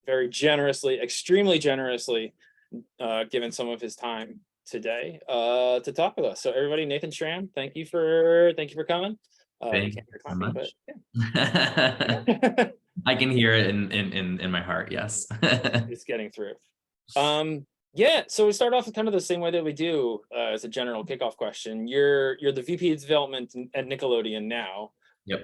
very generously, extremely generously, given some of his time today to talk with us. So everybody, Nathan Schram, thank you for coming. Thank you so much. I can hear it in my heart. Yes. It's getting through. Yeah, so we start off with kind of the same way that we do as a general kickoff question. You're the VP of development at Nickelodeon now. Yep.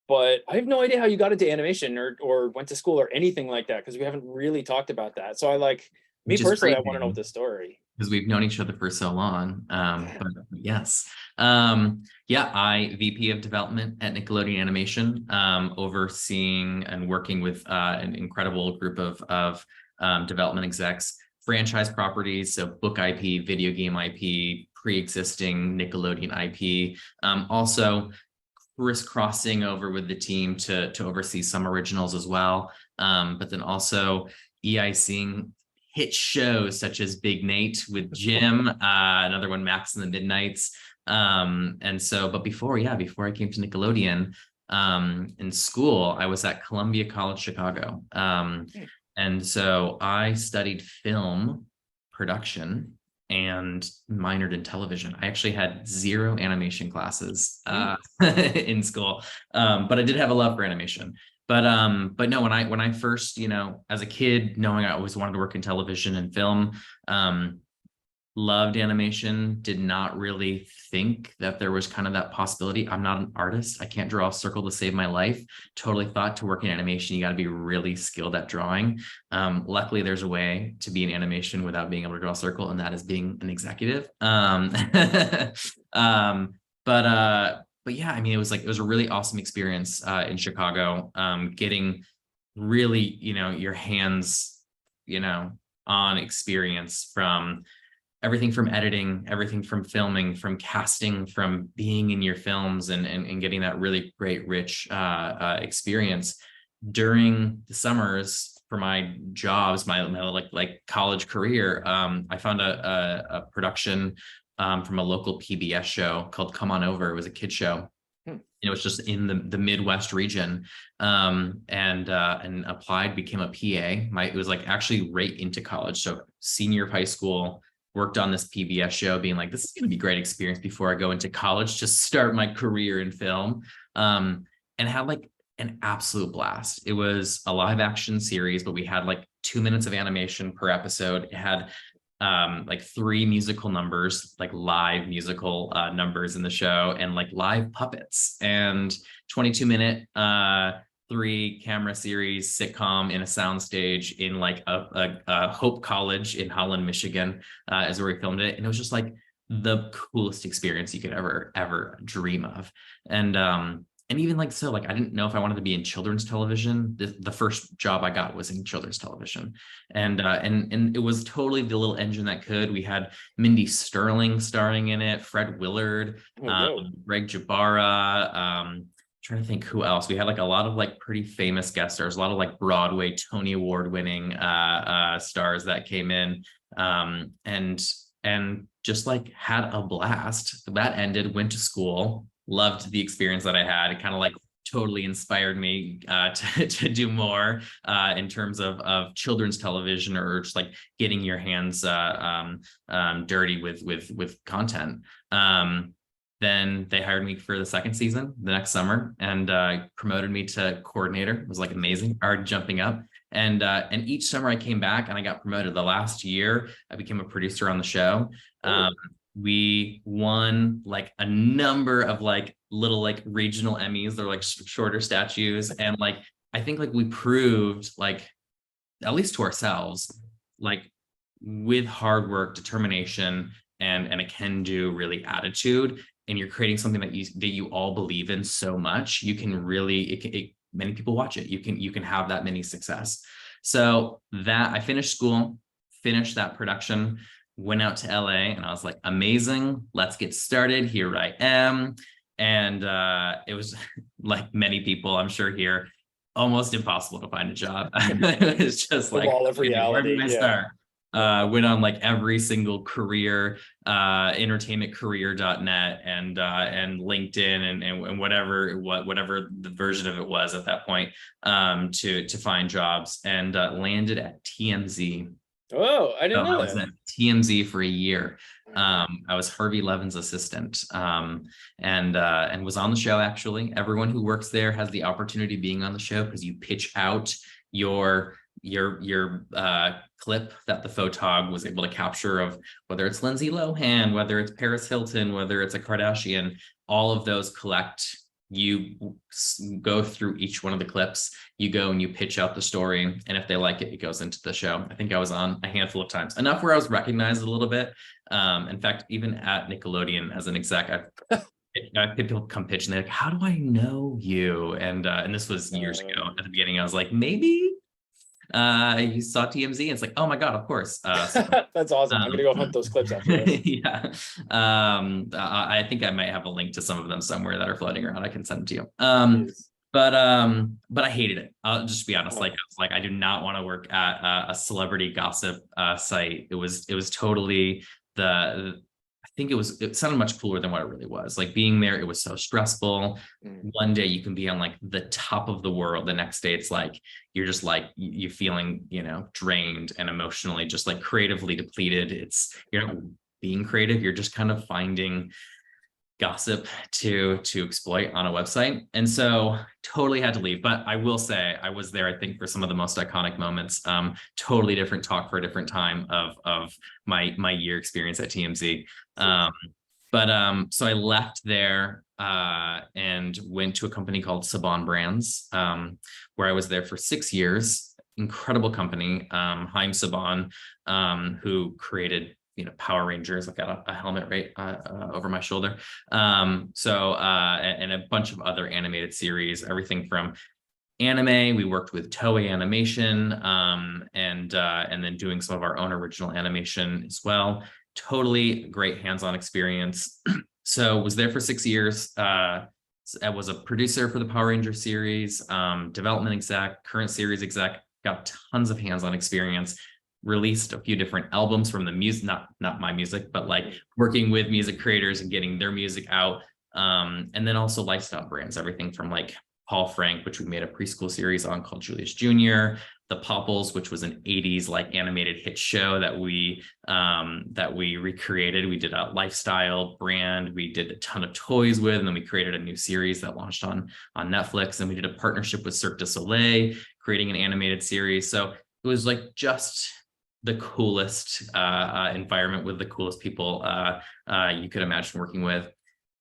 But I have no idea how you got into animation or went to school or anything like that, because we haven't really talked about that. So I want to know the story. Because we've known each other for so long. But yes. Yeah, I VP of development at Nickelodeon Animation, overseeing and working with an incredible group of development execs, franchise properties, so book IP, video game IP, pre-existing Nickelodeon IP, also crisscrossing over with the team to oversee some originals as well, but then also EICing hit shows such as Big Nate with Jim, another one, Max and the Midnights. And so, but before I came to Nickelodeon, in school, I was at Columbia College Chicago. And so I studied film production and minored in television. I actually had 0 animation classes in school, but I did have a love for animation. But no, when I first, as a kid, knowing I always wanted to work in television and film, loved animation, did not really think that there was kind of that possibility. I'm not an artist. I can't draw a circle to save my life. Totally thought to work in animation, you got to be really skilled at drawing. Luckily, there's a way to be in animation without being able to draw a circle, and that is being an executive. But yeah, I mean, it was a really awesome experience in Chicago, getting really, your hands, on experience from everything from editing, everything from filming, from casting, from being in your films and getting that really great, rich experience during the summers for my jobs, my like college career. I found a production from a local PBS show called Come On Over. It was a kid show. It was just in the Midwest region, and applied, became a PA. It was actually right into college. So senior of high school, worked on this PBS show, being like, this is going to be a great experience before I go into college to start my career in film, and had an absolute blast. It was a live action series, but we had 2 minutes of animation per episode. It had 3 musical numbers, live musical numbers in the show, and live puppets, and 22-minute 3-camera series sitcom in a soundstage in a Hope College in Holland, Michigan, is where we filmed it. And it was just the coolest experience you could ever dream of. And even so, I didn't know if I wanted to be in children's television. The first job I got was in children's television. And it was totally the little engine that could. We had Mindy Sterling starring in it, Fred Willard, Greg Jabara, trying to think who else. We had a lot of pretty famous guest stars, a lot of Broadway Tony Award winning stars that came in, and just had a blast. That ended, went to school, loved the experience that I had. It kind of totally inspired me to do more in terms of children's television, or just getting your hands dirty with content. Then they hired me for the second season the next summer, and promoted me to coordinator. It was amazing, already jumping up. And each summer I came back and I got promoted. The last year I became a producer on the show. We won a number of little regional Emmys. They're shorter statues, and I think we proved at least to ourselves, with hard work, determination, and a can-do really attitude, and you're creating something that you all believe in so much, you can really, many people watch it. You can have that many success. So that I finished school, finished that production, went out to LA, and I was like, amazing, let's get started. Here I am. And it was like many people, I'm sure here, almost impossible to find a job. It was just the wall of reality. Where do I start? Went on like every single career, entertainmentcareer.net and LinkedIn and whatever the version of it was at that point, to find jobs, and landed at TMZ. Oh, I didn't So know I was that. at TMZ for a year. I was Harvey Levin's assistant, and was on the show. Actually, everyone who works there has the opportunity of being on the show because you pitch out your clip that the photog was able to capture of whether it's Lindsay Lohan, whether it's Paris Hilton, whether it's a Kardashian. All of those collect. You go through each one of the clips, you go and you pitch out the story, and if they like it, it goes into the show. I think I was on a handful of times, enough where I was recognized a little bit. In fact, even at Nickelodeon as an exec, I've people come pitch and they're like, how do I know you? And this was years ago. At the beginning, I was like, maybe you saw TMZ, and it's like, oh my god, of course. That's awesome. I'm gonna go hunt those clips after this. Yeah. I think I might have a link to some of them somewhere that are floating around. I can send them to you. But I hated it. I'll just be honest. Like, I was like, I do not want to work at a celebrity gossip site. It was totally I think it sounded much cooler than what it really was. Like, being there, it was so stressful. One day you can be on like the top of the world. The next day it's like, you're just like, you feeling, drained and emotionally just like creatively depleted. You're not being creative. You're just kind of finding gossip to exploit on a website. And so totally had to leave. But I will say I was there, I think, for some of the most iconic moments. Totally different talk for a different time of my year experience at TMZ. So I left there and went to a company called Saban Brands, where I was there for 6 years. Incredible company. Haim Saban, who created Power Rangers. I've got a helmet right over my shoulder. And a bunch of other animated series, everything from anime. We worked with Toei Animation, and then doing some of our own original animation as well. Totally great hands-on experience. So was there for 6 years. I was a producer for the Power Ranger series, development exec, current series exec, got tons of hands-on experience. Released a few different albums from the music, not my music, but like working with music creators and getting their music out. And then also lifestyle brands, everything from like Paul Frank, which we made a preschool series on called Julius Jr., The Popples, which was an 80s like animated hit show that we recreated. We did a lifestyle brand, we did a ton of toys with, and then we created a new series that launched on Netflix. And we did a partnership with Cirque du Soleil, creating an animated series. So it was like just the coolest environment with the coolest people you could imagine working with.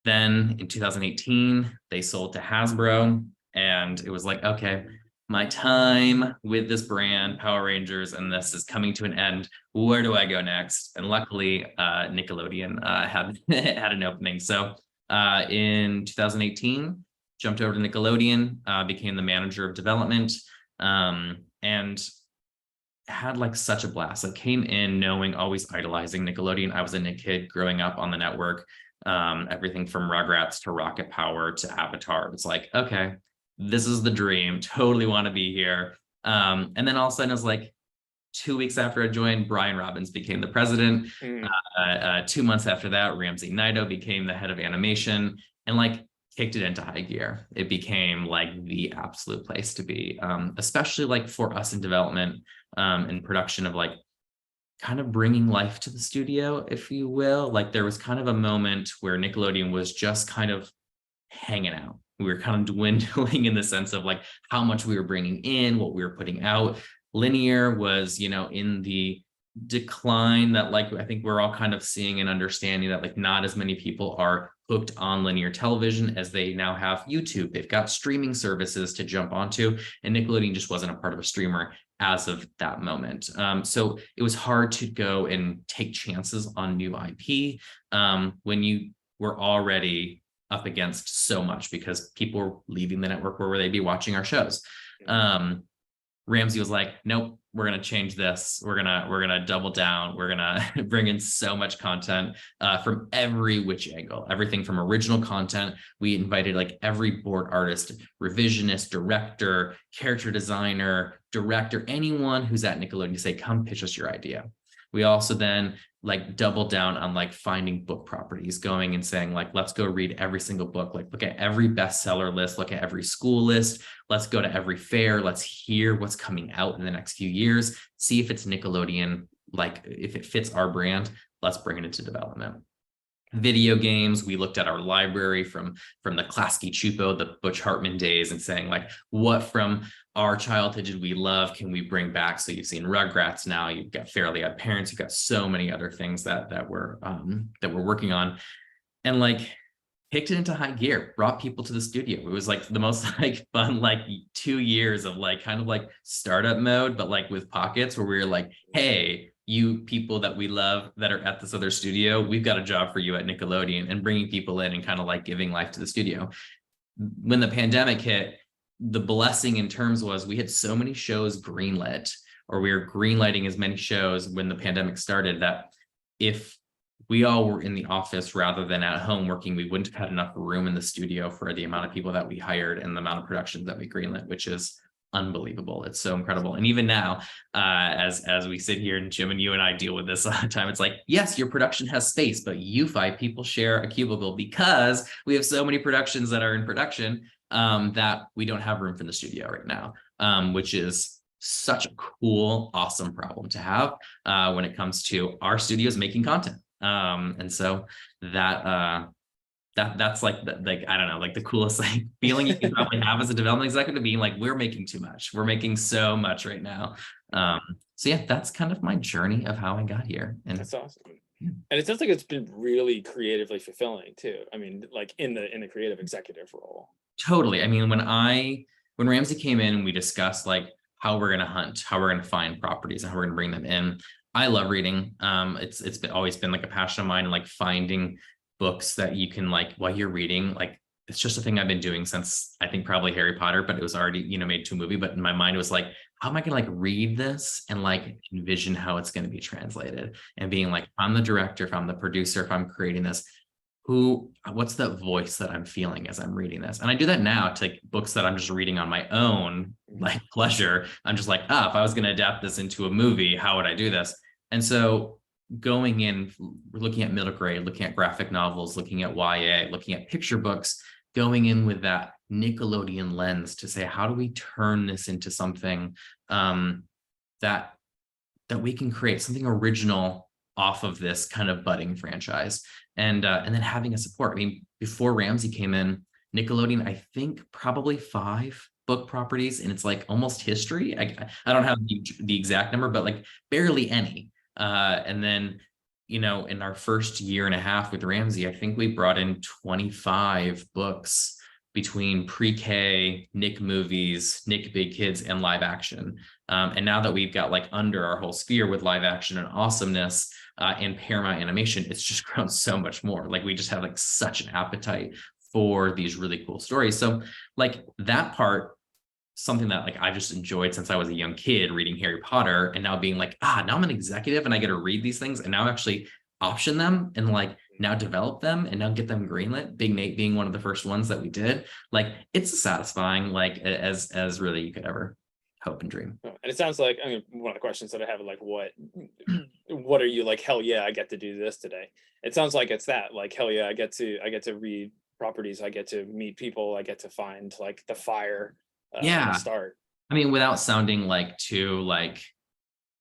Then in 2018, they sold to Hasbro, and it was like, okay, my time with this brand, Power Rangers, and this is coming to an end. Where do I go next? And luckily, Nickelodeon had an opening. So in 2018, jumped over to Nickelodeon, became the manager of development, and had like such a blast. I came in knowing, always idolizing Nickelodeon. I was a Nick kid growing up on the network, everything from Rugrats to Rocket Power to Avatar. It's like, okay, this is the dream. Totally want to be here. And then all of a sudden, it was like 2 weeks after I joined, Brian Robbins became the president. 2 months after that, Ramsey Naito became the head of animation, and like kicked it into high gear. It became like the absolute place to be, especially like for us in development and production, of like kind of bringing life to the studio, if you will. Like, there was kind of a moment where Nickelodeon was just kind of hanging out. We were kind of dwindling in the sense of like how much we were bringing in, what we were putting out. Linear was, in the decline that like I think we're all kind of seeing and understanding that like not as many people are hooked on linear television as they now have YouTube. They've got streaming services to jump onto, and Nickelodeon just wasn't a part of a streamer as of that moment. So it was hard to go and take chances on new IP when you were already up against so much because people were leaving the network. Where would they be watching our shows? Ramsey was like, nope, we're going to change this. We're going to double down. We're going to bring in so much content from every which angle, everything from original content. We invited like every board artist, revisionist, director, character designer, director, anyone who's at Nickelodeon to say, come pitch us your idea. We also then like double down on like finding book properties, going and saying like, let's go read every single book, like look at every bestseller list, look at every school list, let's go to every fair, let's hear what's coming out in the next few years, see if it's Nickelodeon, like if it fits our brand, let's bring it into development. Video games, we looked at our library from the Klasky Chupo, the Butch Hartman days, and saying like, what from our childhood did we love, can we bring back? So you've seen Rugrats, now you've got Fairly Odd Parents, you've got so many other things that we're working on, and like kicked it into high gear, brought people to the studio. It was like the most like fun like 2 years of like kind of like startup mode, but like with pockets where we were like, hey, you people that we love that are at this other studio, we've got a job for you at Nickelodeon, and bringing people in and kind of like giving life to the studio. When the pandemic hit, the blessing in terms was we had so many shows greenlit, or we were greenlighting as many shows when the pandemic started, that if we all were in the office rather than at home working, we wouldn't have had enough room in the studio for the amount of people that we hired and the amount of productions that we greenlit, which is unbelievable. It's so incredible. And even now, as we sit here, and Jim and you and I deal with this all the time, it's like, yes, your production has space, but you 5 people share a cubicle because we have so many productions that are in production that we don't have room for the studio right now, which is such a cool, awesome problem to have when it comes to our studios making content. And so that's like I don't know, like the coolest like feeling you can probably have as a development executive, being like, we're making too much, we're making so much right now. So yeah, that's kind of my journey of how I got here. And that's awesome. Yeah. And it sounds like it's been really creatively fulfilling too. I mean, like in the creative executive role. Totally. I mean, when Ramsey came in and we discussed like how we're going to hunt, how we're going to find properties, and how we're going to bring them in, I love reading. It's always been like a passion of mine, like finding books that you can like while you're reading. Like it's just a thing I've been doing since I think probably Harry Potter, but it was already made to a movie. But in my mind it was like, how am I gonna like read this and like envision how it's going to be translated, and being like, if I'm the director, if I'm the producer, if I'm creating this, what's the voice that I'm feeling as I'm reading this? And I do that now to like books that I'm just reading on my own like pleasure. I'm just like, if I was going to adapt this into a movie, how would I do this? And so going in, looking at middle grade, looking at graphic novels, looking at YA, looking at picture books, going in with that Nickelodeon lens to say, how do we turn this into something that we can create something original off of this kind of budding franchise, and then having a support. I mean, before Ramsey came in, Nickelodeon, I think probably 5 book properties, and it's like almost history. I don't have the exact number, but like barely any. And then, in our first year and a half with Ramsey, I think we brought in 25 books between pre-K, Nick movies, Nick Big Kids, and live action. And now that we've got like under our whole sphere with live action and awesomeness and Paramount Animation, it's just grown so much more. Like we just have like such an appetite for these really cool stories. So like that part, something that like I just enjoyed since I was a young kid reading Harry Potter, and now being like, now I'm an executive and I get to read these things and now actually option them and like now develop them and now get them greenlit. Big Nate being one of the first ones that we did. Like it's satisfying, like as really you could ever hope and dream. And it sounds like, I mean, one of the questions that I have, like, what are you like, hell yeah, I get to do this today? It sounds like it's that, like, hell yeah, I get to read properties, I get to meet people, I get to find like the fire. Start. I mean, without sounding like too like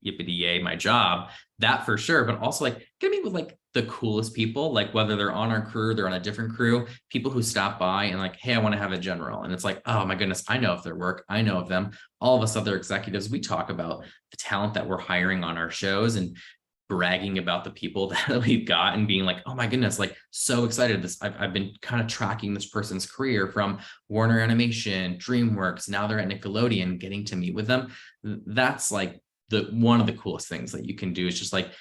yippity yay my job, that for sure, but also like get me with like the coolest people, like whether they're on our crew, they're on a different crew, people who stop by and like, hey, I want to have a general, and it's like, oh my goodness, I know of their work, I know of them. All of us other executives, we talk about the talent that we're hiring on our shows and bragging about the people that we've got and being like, oh my goodness, like so excited. I've been kind of tracking this person's career from Warner Animation, DreamWorks, now they're at Nickelodeon, getting to meet with them. That's like one of the coolest things that you can do, is just like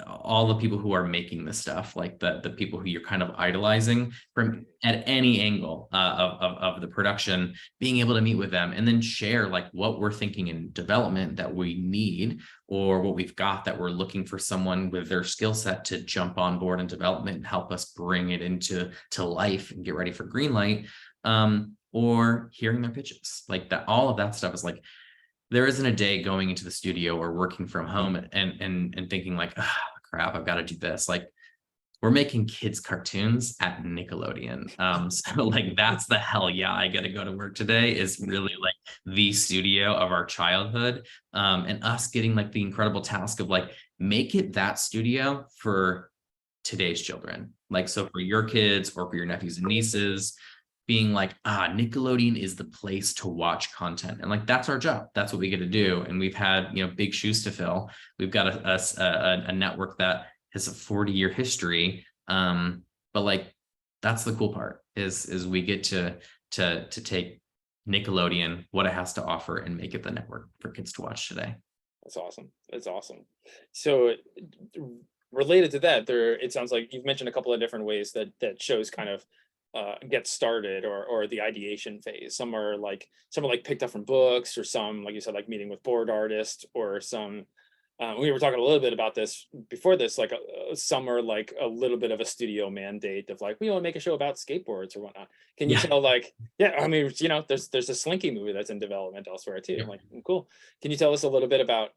all the people who are making this stuff, like the people who you're kind of idolizing from at any angle of the production, being able to meet with them and then share like what we're thinking in development that we need, or what we've got that we're looking for someone with their skill set to jump on board in development and help us bring it into life and get ready for green light, or hearing their pitches. Like that, all of that stuff is like there isn't a day going into the studio or working from home and thinking like, ah, crap, I've got to do this. Like, we're making kids cartoons at Nickelodeon. So like that's the hell yeah, I gotta go to work today is really like the studio of our childhood. And us getting like the incredible task of like, make it that studio for today's children. Like, so for your kids or for your nephews and nieces, being like, Nickelodeon is the place to watch content. And like, that's our job. That's what we get to do. And we've had, you know, big shoes to fill. We've got a network that has a 40-year history. But like, that's the cool part is we get to take Nickelodeon, what it has to offer, and make it the network for kids to watch today. That's awesome. That's awesome. So related to that, it sounds like you've mentioned a couple of different ways that shows kind of get started, or the ideation phase. Some are like picked up from books, or some, like you said, like meeting with board artists, or some we were talking a little bit about this before this, like some are like a little bit of a studio mandate of like, we want to make a show about skateboards or whatnot. Can you tell, like, yeah, I mean, you know, there's a Slinky movie that's in development elsewhere too. I'm like, cool. Can you tell us a little bit about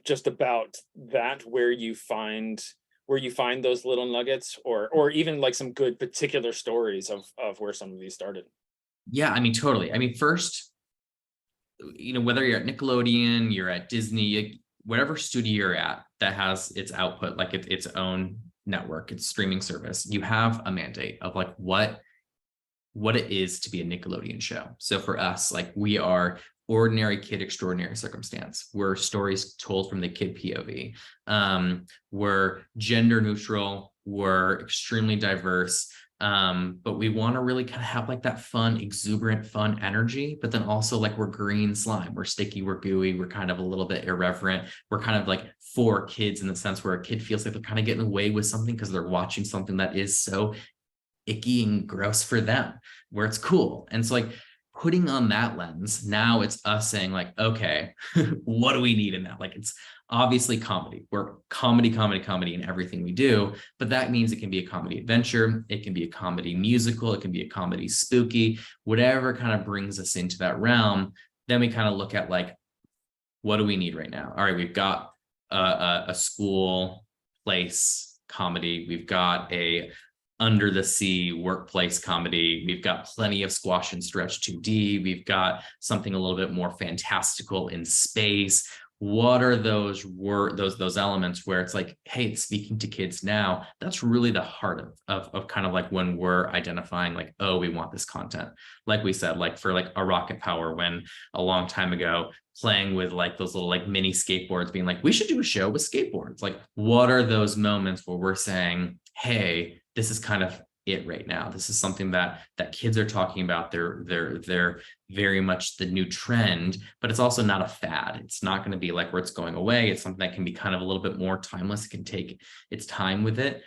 just about that, where you find those little nuggets, or even like some good particular stories of where some of these started? Yeah, I mean, totally. I mean, first, you know, whether you're at Nickelodeon, you're at Disney, whatever studio you're at that has its output, like its own network, its streaming service, you have a mandate of like what it is to be a Nickelodeon show. So for us, like, we are ordinary kid, extraordinary circumstance. We're stories told from the kid POV. We're gender neutral. We're extremely diverse. But we want to really kind of have like that fun, exuberant, fun energy, but then also like we're green slime, we're sticky, we're gooey, we're kind of a little bit irreverent. We're kind of like for kids in the sense where a kid feels like they're kind of getting away with something because they're watching something that is so icky and gross for them, where it's cool. And so like putting on that lens, now it's us saying like, okay, what do we need in that? Like, it's obviously comedy. We're comedy in everything we do, but that means it can be a comedy adventure. It can be a comedy musical. It can be a comedy spooky, whatever kind of brings us into that realm. Then we kind of look at like, what do we need right now? All right, we've got a school place comedy. We've got a under the sea workplace comedy. We've got plenty of squash and stretch 2D. We've got something a little bit more fantastical in space. What are those elements where it's like, hey, it's speaking to kids now? That's really the heart of kind of like when we're identifying like, oh, we want this content. Like we said, like for like a Rocket Power, when a long time ago, playing with like those little like mini skateboards, being like, we should do a show with skateboards. Like, what are those moments where we're saying, hey, this is kind of it right now. This is something that kids are talking about. They're very much the new trend, but it's also not a fad. It's not going to be like where it's going away. It's something that can be kind of a little bit more timeless. It can take its time with it.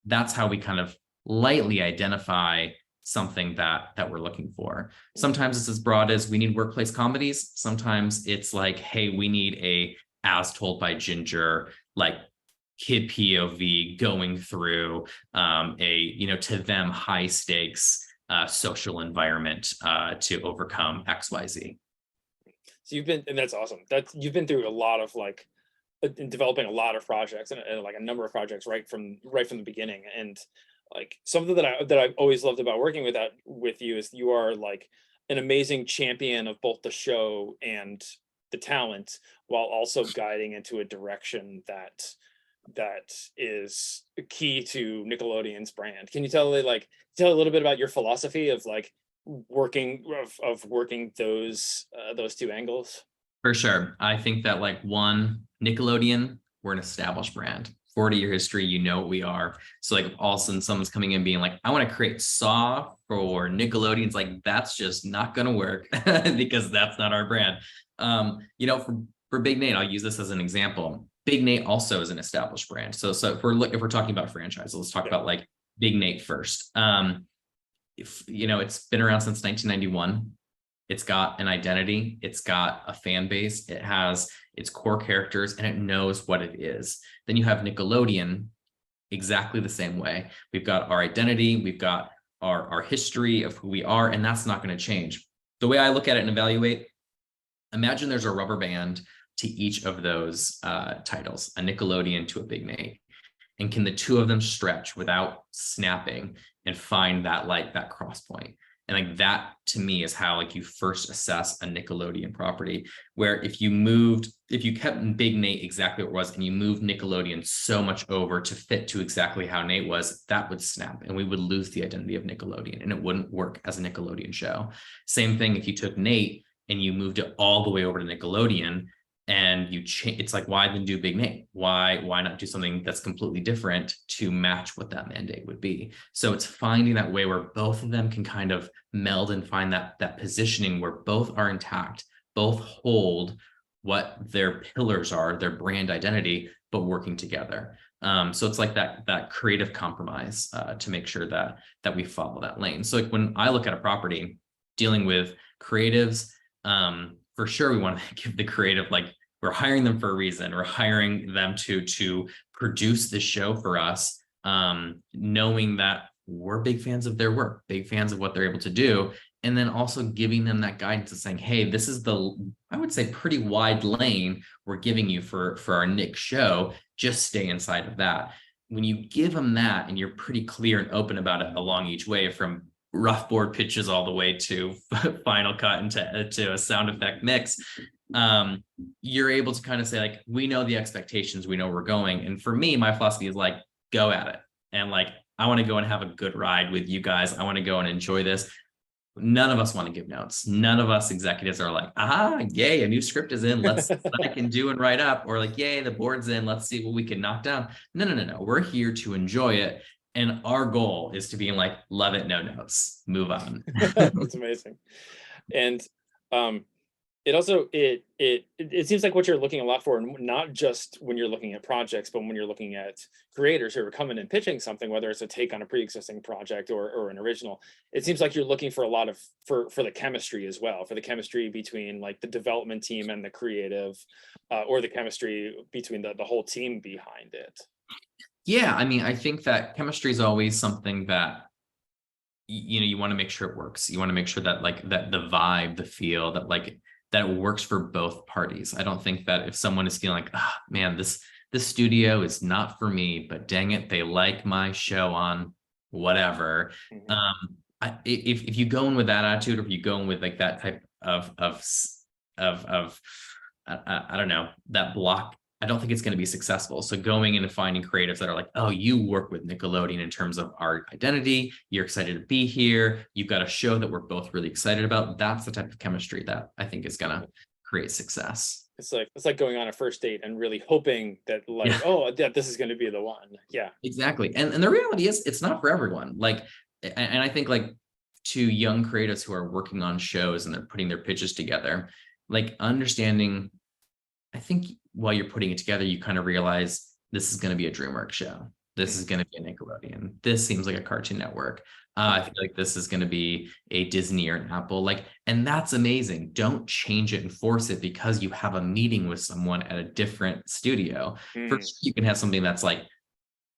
That's how we kind of lightly identify something that we're looking for. Sometimes it's as broad as we need workplace comedies. Sometimes it's like, hey, we need a As Told by Ginger, like kid POV going through to them high stakes social environment to overcome XYZ. So and that's awesome. You've been through a lot of like in developing a lot of projects, and like a number of projects right from the beginning. And like something that I've always loved about working with you is you are like an amazing champion of both the show and the talent, while also guiding into a direction that is key to Nickelodeon's brand. Can you tell a little bit about your philosophy of like working those two angles? For sure. I think that like Nickelodeon, we're an established brand, 40-year history, you know what we are. So like all of a sudden someone's coming in being like, I want to create Saw for Nickelodeon. It's like, that's just not going to work because that's not our brand. For Big Nate, I'll use this as an example. Big Nate also is an established brand. So if we're talking about franchises, let's talk about like Big Nate first. It's been around since 1991. It's got an identity. It's got a fan base. It has its core characters, and it knows what it is. Then you have Nickelodeon, exactly the same way. We've got our identity. We've got our history of who we are, and that's not going to change. The way I look at it and evaluate, imagine there's a rubber band to each of those titles, a Nickelodeon to a Big Nate. And can the two of them stretch without snapping and find that that cross point? And like that to me is how like you first assess a Nickelodeon property, where if you kept Big Nate exactly what it was and you moved Nickelodeon so much over to fit to exactly how Nate was, that would snap and we would lose the identity of Nickelodeon and it wouldn't work as a Nickelodeon show. Same thing if you took Nate and you moved it all the way over to Nickelodeon and you change, it's like, why then do Big Nate? Why not do something that's completely different to match what that mandate would be? So it's finding that way where both of them can kind of meld and find that positioning where both are intact, both hold what their pillars are, their brand identity, but working together. So it's like that creative compromise to make sure that we follow that lane. So like when I look at a property dealing with creatives, for sure we want to give the creative, like we're hiring them for a reason. We're hiring them to produce this show for us, knowing that we're big fans of their work, big fans of what they're able to do. And then also giving them that guidance of saying, hey, this is I would say pretty wide lane we're giving you for our Nick show, just stay inside of that. When you give them that and you're pretty clear and open about it along each way, from rough board pitches all the way to final cut into a sound effect mix, you're able to kind of say like, we know the expectations, we know where we're going. And for me, my philosophy is like, go at it. And like, I want to go and have a good ride with you guys. I want to go and enjoy this. None of us want to give notes. None of us executives are like, yay, a new script is in. Let's see what I can do and write up. Or like, yay, the board's in. Let's see what we can knock down. No. We're here to enjoy it. And our goal is to be like, love it, no notes, move on. That's amazing. And it also, it seems like what you're looking a lot for, and not just when you're looking at projects, but when you're looking at creators who are coming and pitching something, whether it's a take on a pre-existing project or an original, it seems like you're looking for a lot of, for the chemistry as well, for the chemistry between like the development team and the creative, or the chemistry between the whole team behind it. Yeah, I mean, I think that chemistry is always something that, you want to make sure it works. You want to make sure that like that the vibe, the feel, that like that it works for both parties. I don't think that if someone is feeling like, man, this studio is not for me, but dang it, they like my show on whatever. Mm-hmm. If you go in with that attitude, or if you go in with like that type of I don't know, that block, I don't think it's going to be successful. So going in and finding creatives that are like, oh, you work with Nickelodeon in terms of our identity, you're excited to be here, you've got a show that we're both really excited about. That's the type of chemistry that I think is going to create success. It's like going on a first date and really hoping that like, oh, yeah, this is going to be the one. Yeah, exactly. And the reality is it's not for everyone. Like, and I think like to young creatives who are working on shows and they're putting their pitches together, like understanding, I think while you're putting it together, you kind of realize this is going to be a DreamWorks show. This is going to be a Nickelodeon. This seems like a Cartoon Network. I feel like this is going to be a Disney or an Apple. Like, and that's amazing. Don't change it and force it because you have a meeting with someone at a different studio. First, you can have something that's like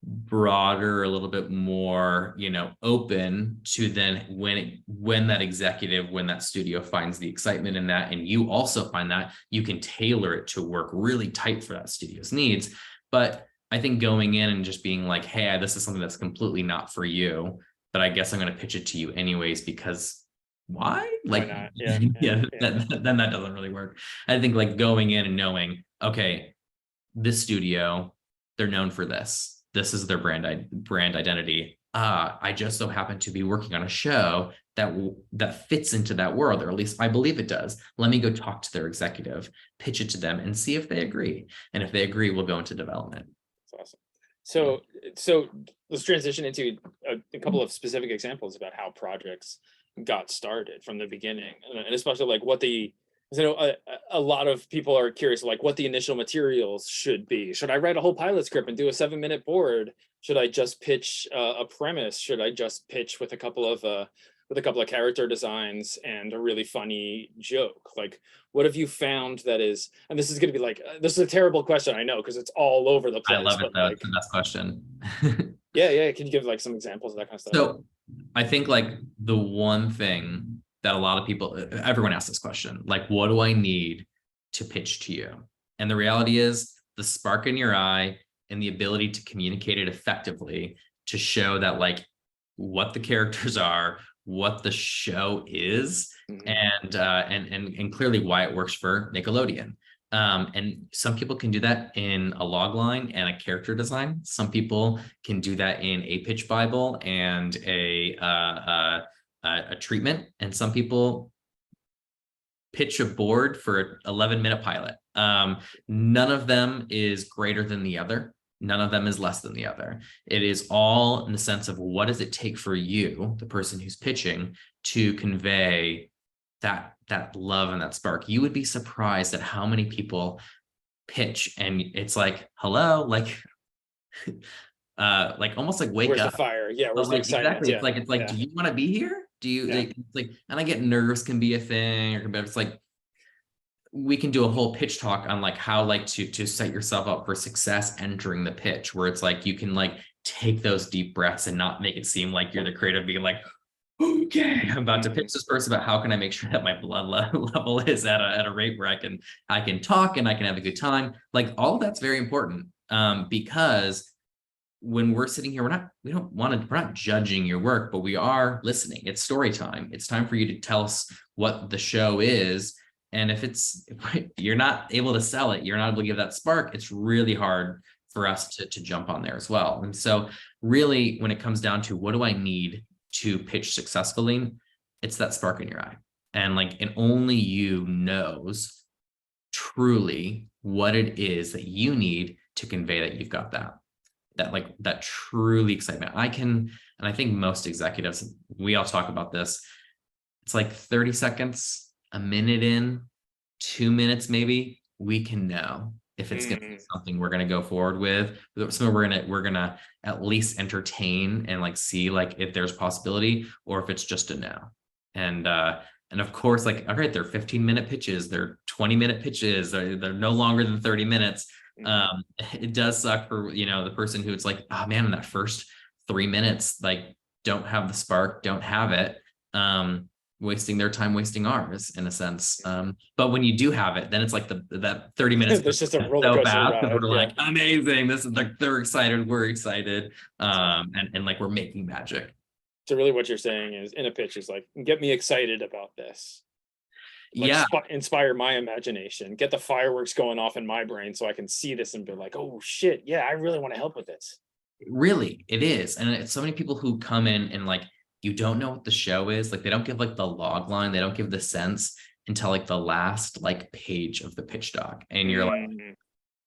broader, a little bit more, open to then when that studio finds the excitement in that, and you also find that, you can tailor it to work really tight for that studio's needs. But I think going in and just being like, hey, this is something that's completely not for you, but I guess I'm going to pitch it to you anyways, because why? Like, why not? Then that doesn't really work. I think like going in and knowing, okay, this studio, they're known for this. This is their brand identity. I just so happen to be working on a show that fits into that world, or at least I believe it does. Let me go talk to their executive, pitch it to them, and see if they agree. And if they agree, we'll go into development. That's awesome. So let's transition into a couple of specific examples about how projects got started from the beginning, and especially like what the, a lot of people are curious, like what the initial materials should be. Should I write a whole pilot script and do a 7-minute board? Should I just pitch a premise? Should I just pitch with a couple of character designs and a really funny joke? Like, what have you found that is, and this is going to be like, this is a terrible question, I know, because it's all over the place. I love it, though. Like, it's the best question. yeah. Can you give like some examples of that kind of stuff? So I think like the one thing that a lot of people, everyone asks this question, like, what do I need to pitch to you? And the reality is the spark in your eye and the ability to communicate it effectively, to show that like what the characters are, what the show is, and clearly why it works for Nickelodeon. And some people can do that in a log line and a character design. Some people can do that in a pitch Bible and a treatment. And some people pitch a board for an 11-minute pilot. None of them is greater than the other. None of them is less than the other. It is all in the sense of what does it take for you, the person who's pitching, to convey that love and that spark. You would be surprised at how many people pitch and it's like, hello, like almost like wake where's up. The fire? Yeah, where's the excitement? Exactly. Yeah. It's like, do you want to be here? Do you like, and I get nerves can be a thing, but it's like, we can do a whole pitch talk on like how like to set yourself up for success entering the pitch, where it's like you can like take those deep breaths and not make it seem like you're the creative being like, okay, I'm about to pitch this person, but how can I make sure that my blood level is at a rate where I can talk and I can have a good time? Like all of that's very important, because when we're sitting here, we're not judging your work, but we are listening. It's story time. It's time for you to tell us what the show is. And if you're not able to sell it, you're not able to give that spark, it's really hard for us to jump on there as well. And so really, when it comes down to what do I need to pitch successfully, it's that spark in your eye. And only you knows truly what it is that you need to convey that you've got that truly excitement. And I think most executives, we all talk about this. It's like 30 seconds, a minute in, 2 minutes, maybe we can know if it's going to be something we're going to go forward with. So we're going to at least entertain and like see like if there's possibility or if it's just a no. And of course, like, all right, they're 15-minute pitches, they're 20-minute pitches, they're no longer than 30 minutes. It does suck for, the person who it's like, oh man, in that first 3 minutes, like don't have the spark, don't have it. Wasting their time, wasting ours in a sense. But when you do have it, then it's like that 30 minutes It's just a roller coaster ride. we're like, amazing. This is like, they're excited, we're excited. And like we're making magic. So really what you're saying is in a pitch is like, get me excited about this. Like, inspire my imagination, get the fireworks going off in my brain so I can see this and be like, oh shit, yeah, I really want to help with this. Really, it is. And it's so many people who come in and like, you don't know what the show is, like they don't give like the log line, they don't give the sense until like the last like page of the pitch doc, and you're like,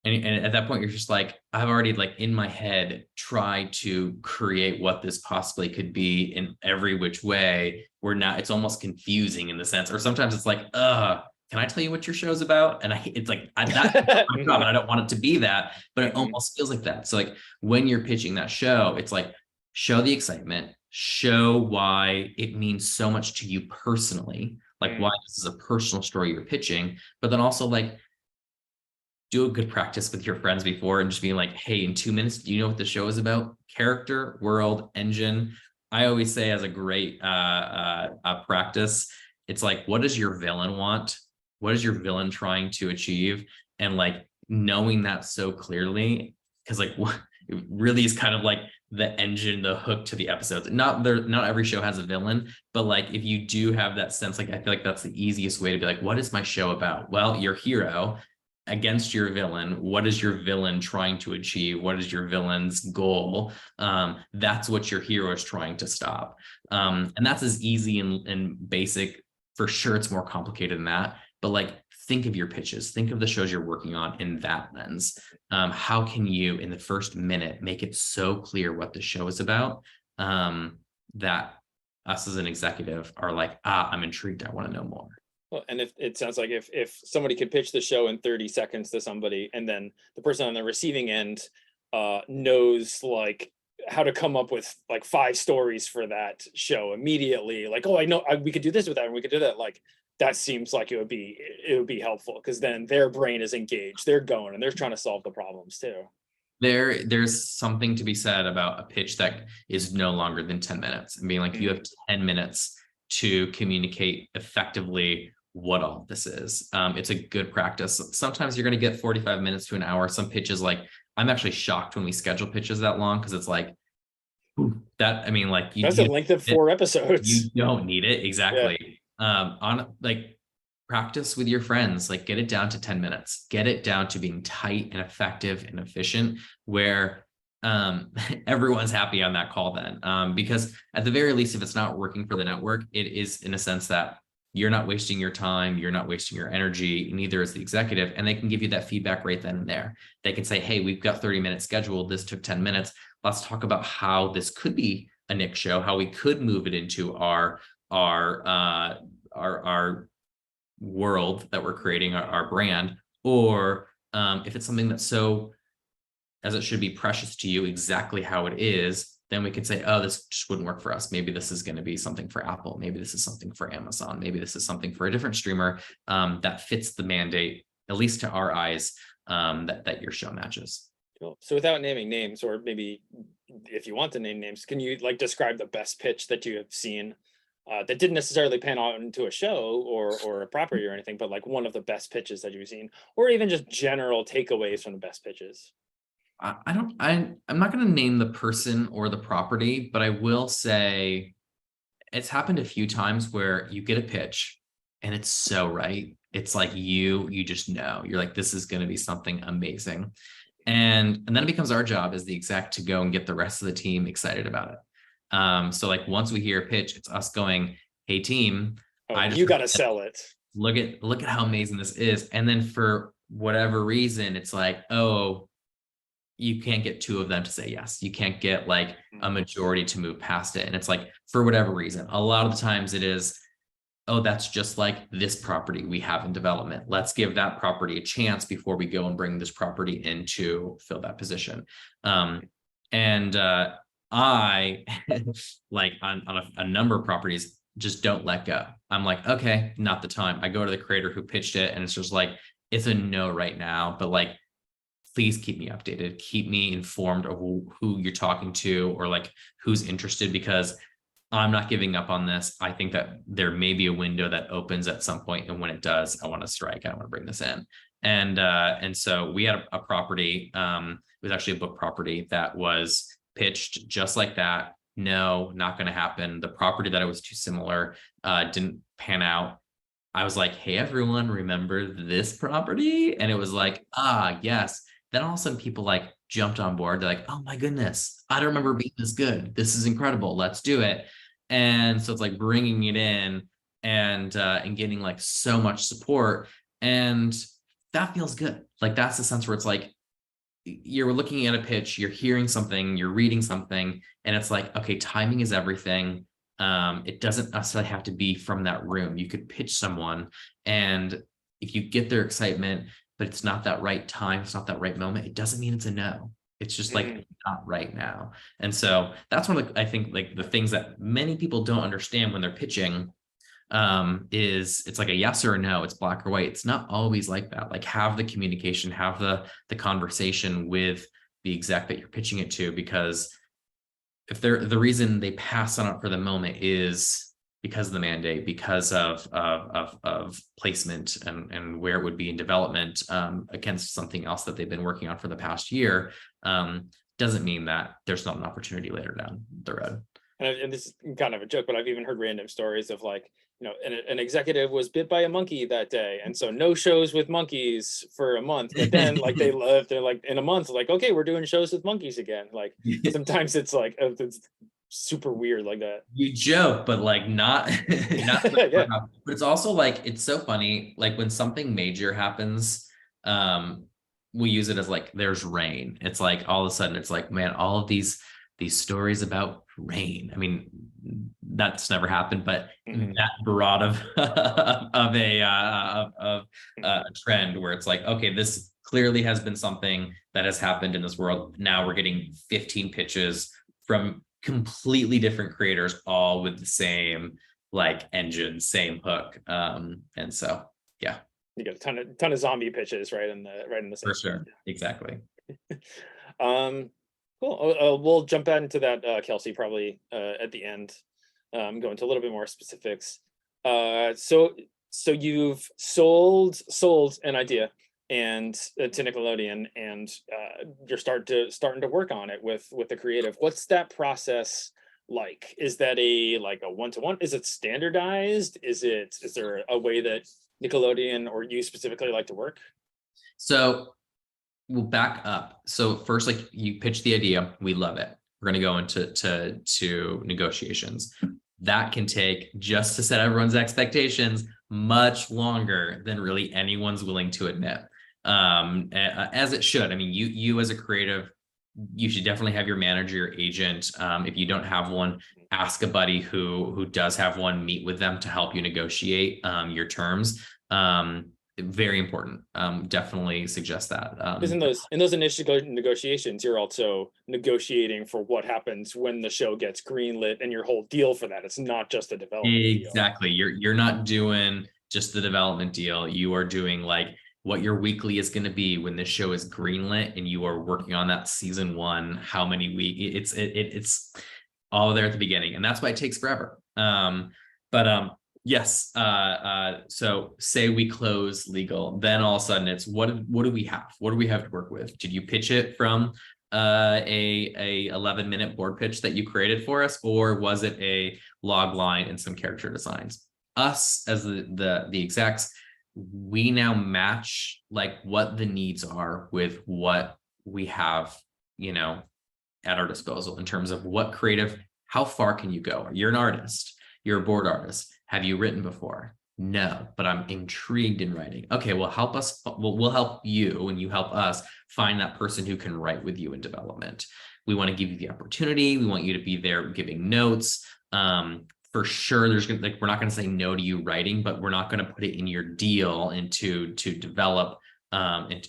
and at that point you're just like, I've already like in my head tried to create what this possibly could be in every which way. It's almost confusing in the sense, or sometimes it's like, can I tell you what your show's about? And it's like, that's my job, and I don't want it to be that, but it almost feels like that. So like when you're pitching that show, it's like, show the excitement, show why it means so much to you personally, like why this is a personal story you're pitching, but then also like do a good practice with your friends before and just being like, hey, in 2 minutes, do you know what the show is about? Character, world, engine. I always say as a great practice, it's like, what does your villain want? What is your villain trying to achieve? And like knowing that so clearly, because like what it really is kind of like the engine, the hook to the episodes. Not every show has a villain, but like if you do have that sense, like I feel like that's the easiest way to be like, what is my show about? Well, your hero against your villain. What is your villain trying to achieve? What is your villain's goal? That's what your hero is trying to stop. And that's as easy and basic. For sure, it's more complicated than that. But like, think of your pitches, think of the shows you're working on in that lens. How can you, in the first minute, make it so clear what the show is about, that us as an executive are like, I'm intrigued, I want to know more. Well, and if it sounds like if somebody could pitch the show in 30 seconds to somebody, and then the person on the receiving end knows like how to come up with like 5 stories for that show immediately, like, oh, I know we could do this with that and we could do that, like that seems like it would be helpful, because then their brain is engaged, they're going and they're trying to solve the problems too. There's something to be said about a pitch that is no longer than 10 minutes and being like, you have 10 minutes to communicate effectively what all this is. It's a good practice. Sometimes you're going to get 45 minutes to an hour. Some pitches, like I'm actually shocked when we schedule pitches that long, because it's like that. I mean, like That's the length of 4 episodes. You don't need it. Exactly. On like practice with your friends, like get it down to 10 minutes, get it down to being tight and effective and efficient, where everyone's happy on that call then. Because at the very least, if it's not working for the network, it is in a sense that you're not wasting your time, you're not wasting your energy, neither is the executive, and they can give you that feedback right then and there. They can say, hey, we've got 30 minutes scheduled, this took 10 minutes. Let's talk about how this could be a Nick show, how we could move it into our world that we're creating, our brand, or if it's something that's so, as it should be, precious to you, exactly how it is, then we could say, oh, this just wouldn't work for us. Maybe this is going to be something for Apple. Maybe this is something for Amazon. Maybe this is something for a different streamer that fits the mandate, at least to our eyes, that your show matches. Cool. So without naming names, or maybe if you want to name names, can you like describe the best pitch that you have seen that didn't necessarily pan out into a show or a property or anything, but like one of the best pitches that you've seen, or even just general takeaways from the best pitches? I'm not going to name the person or the property, but I will say it's happened a few times where you get a pitch and it's so right. It's like you just know, you're like, this is going to be something amazing. And then it becomes our job as the exec to go and get the rest of the team excited about it. So like once we hear a pitch, it's us going, hey team, you got to sell it. Look at how amazing this is. And then for whatever reason, it's like, oh, you can't get 2 of them to say yes. You can't get like a majority to move past it. And it's like, for whatever reason, a lot of the times it is, oh, that's just like this property we have in development. Let's give that property a chance before we go and bring this property in to fill that position. I like on a number of properties just don't let go. I'm like, okay, not the time. I go to the creator who pitched it and it's just like, it's a no right now, but like, please keep me updated, keep me informed of who you're talking to, or like who's interested, because I'm not giving up on this. I think that there may be a window that opens at some point, and when it does, I want to strike. I want to bring this in. And so we had a property. It was actually a book property that was pitched just like that. No, not going to happen. The property that it was too similar didn't pan out. I was like, hey, everyone, remember this property? And it was like, yes. Then all of a sudden people like jumped on board. They're like, oh my goodness, I don't remember being this good. This is incredible. Let's do it. And so it's like bringing it in and getting like so much support. And that feels good. Like that's the sense where it's like, you're looking at a pitch, you're hearing something, you're reading something, and it's like, okay, timing is everything. It doesn't necessarily have to be from that room. You could pitch someone, and if you get their excitement, but it's not that right time, it's not that right moment, it doesn't mean it's a no. It's just like not right now. And so that's one of the, I think like the things that many people don't understand when they're pitching is it's like a yes or a no. It's black or white. It's not always like that. Like have the communication, have the conversation with the exec that you're pitching it to, because if they're the reason they pass on it for the moment is because of the mandate, because of placement and where it would be in development against something else that they've been working on for the past year, doesn't mean that there's not an opportunity later down the road. And this is kind of a joke, but I've even heard random stories of like, you know, an executive was bit by a monkey that day, and so no shows with monkeys for a month. But then like they're like in a month, like, okay, we're doing shows with monkeys again. Like sometimes it's like it's super weird like that. You joke, but like not Yeah. But it's also like, it's so funny, like when something major happens, we use it as like there's rain. It's like all of a sudden it's like, man, all of these stories about rain. I mean, that's never happened, but that broad of a trend where it's like, okay, this clearly has been something that has happened in this world. Now we're getting 15 pitches from completely different creators, all with the same like engine, same hook. And so, yeah. You get a ton of zombie pitches right in the same. For sure. Exactly. Cool. We'll jump into that, Kelsey, probably at the end. go into a little bit more specifics. So you've sold an idea and to Nickelodeon, and you're starting to work on it with the creative. What's that process like? Is that a one-to-one? Is it standardized? Is there a way that Nickelodeon or you specifically like to work? So we'll back up. So first, like, you pitch the idea, we love it. We're going to go into to negotiations. That can take, just to set everyone's expectations, much longer than really anyone's willing to admit. As it should. I mean, you as a creative, you should definitely have your manager, your agent. If you don't have one, ask a buddy who does have one, meet with them to help you negotiate your terms. Very important. Definitely suggest that. Because in those initial negotiations, you're also negotiating for what happens when the show gets greenlit and your whole deal for that. It's not just a development exactly. deal. You're not doing just the development deal. You are doing like what your weekly is going to be when this show is greenlit and you are working on that season 1, how many weeks. It's all there at the beginning, and that's why it takes forever. Yes. So say we close legal, then all of a sudden it's what do we have? What do we have to work with? Did you pitch it from a 11-minute board pitch that you created for us, or was it a log line and some character designs? Us as the execs, we now match like what the needs are with what we have, at our disposal in terms of what creative, how far can you go? You're an artist, you're a board artist. Have you written before? No, but I'm intrigued in writing. Okay, well, help us. We'll help you, and you help us find that person who can write with you in development. We want to give you the opportunity. We want you to be there giving notes. For sure, we're not going to say no to you writing, but we're not going to put it in your deal to develop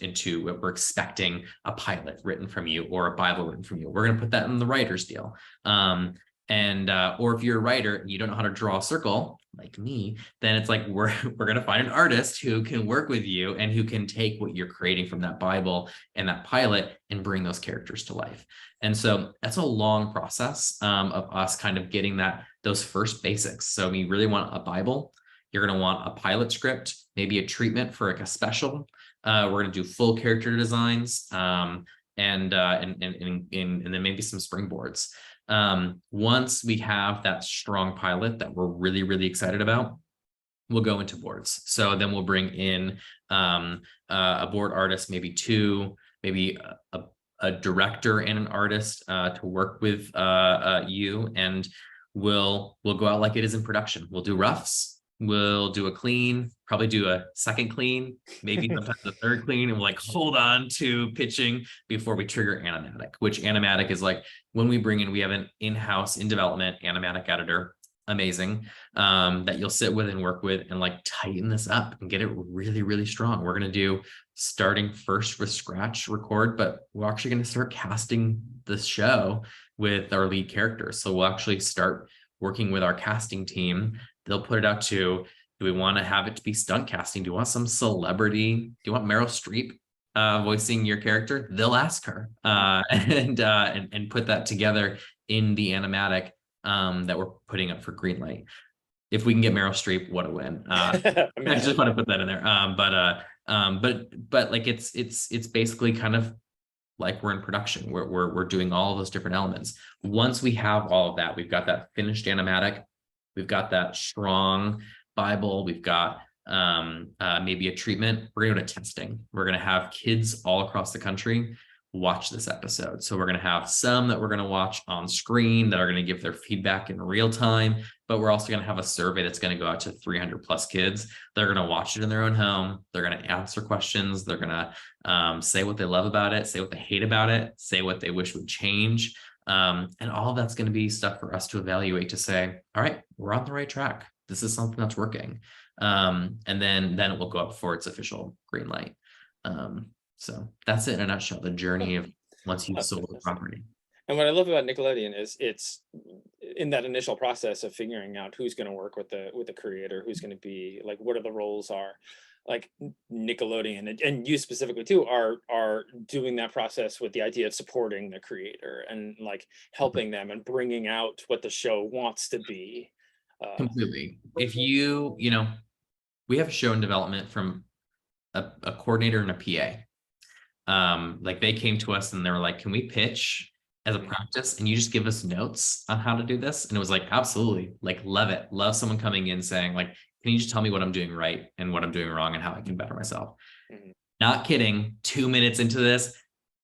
into what we're expecting a pilot written from you or a Bible written from you. We're going to put that in the writer's deal. Or if you're a writer and you don't know how to draw a circle like me, then it's like we're going to find an artist who can work with you and who can take what you're creating from that Bible and that pilot and bring those characters to life. And so that's a long process of us kind of getting those first basics. So we really want a Bible. You're going to want a pilot script, maybe a treatment for like a special. We're going to do full character designs and then maybe some springboards. Once we have that strong pilot that we're really, really excited about, we'll go into boards. So then we'll bring in a board artist, maybe 2, maybe a director and an artist to work with you, and we'll go out like it is in production. We'll do roughs. We'll do a clean, probably do a second clean, maybe sometimes a third clean, and we'll like hold on to pitching before we trigger animatic, which animatic is like when we have an in-house in development animatic editor, amazing, that you'll sit with and work with and like tighten this up and get it really, really strong. We're going to do starting first with scratch record, but we're actually going to start casting the show with our lead characters. So we'll actually start working with our casting team. They'll put it out to, do we want to have it to be stunt casting? Do you want some celebrity? Do you want Meryl Streep voicing your character? They'll ask her and put that together in the animatic that we're putting up for Greenlight. If we can get Meryl Streep, what a win. I just want to put that in there. But like it's basically kind of like we're in production. We're doing all of those different elements. Once we have all of that, we've got that finished animatic. We've got that strong Bible. We've got maybe a treatment. We're going to go to testing. We're going to have kids all across the country watch this episode. So we're going to have some that we're going to watch on screen that are going to give their feedback in real time, but we're also going to have a survey that's going to go out to 300 plus kids. They're going to watch it in their own home. They're going to answer questions. They're going to say what they love about it, say what they hate about it, say what they wish would change. And all of that's going to be stuff for us to evaluate to say, all right, we're on the right track. This is something that's working. And then it will go up for its official green light. So that's it in a nutshell, the journey of once you've sold the property. And what I love about Nickelodeon is it's in that initial process of figuring out who's going to work with the creator, who's going to be like, what are the roles are. like Nickelodeon and you specifically too are doing that process with the idea of supporting the creator and like helping them and bringing out what the show wants to be. Completely. If you know, we have a show in development from a coordinator and a PA. Like they came to us and they were like, can we pitch as a practice and you just give us notes on how to do this? And it was like, absolutely, like love it. Love someone coming in saying like, can you just tell me what I'm doing right and what I'm doing wrong and how I can better myself? Not kidding. 2 minutes into this,